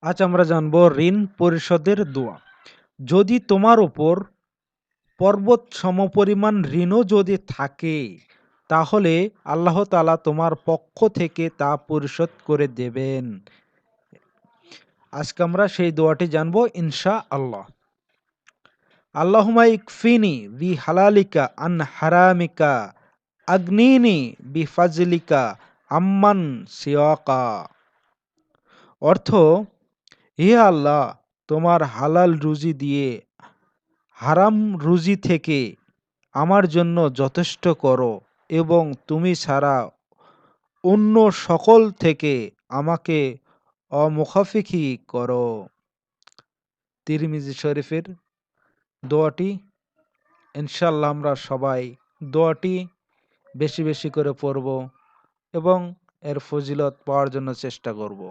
আজ আমরা জানব ঋণ পরিশোধের দোয়া। যদি তোমার উপর পর্বত সমপরিমাণ ঋণও যদি থাকে, তাহলে আল্লাহ তাআলা তোমার পক্ষ থেকে তা পরিশোধ করে দেবেন। আজকে আমরা সেই দোয়াটি জানব ইনশাআল্লাহ। আল্লাহুম্মা ইকফিনি বিহালালিকা আন হারামিকা আগনিনি বিফাজলিকা আম্মান সিওয়াকা। অর্থ: হে আল্লাহ, তোমার হালাল রুজি দিয়ে হারাম রুজি থেকে আমার জন্য যথেষ্ট করো এবং তুমি ছাড়া অন্য সকল থেকে আমাকে অমুখাফিকি করো। তিরমিজি শরীফের দোয়াটি। ইনশাআল্লাহ আমরা সবাই দোয়াটি বেশি বেশি করে পড়ব এবং এর ফজিলত পাওয়ার জন্য চেষ্টা করব।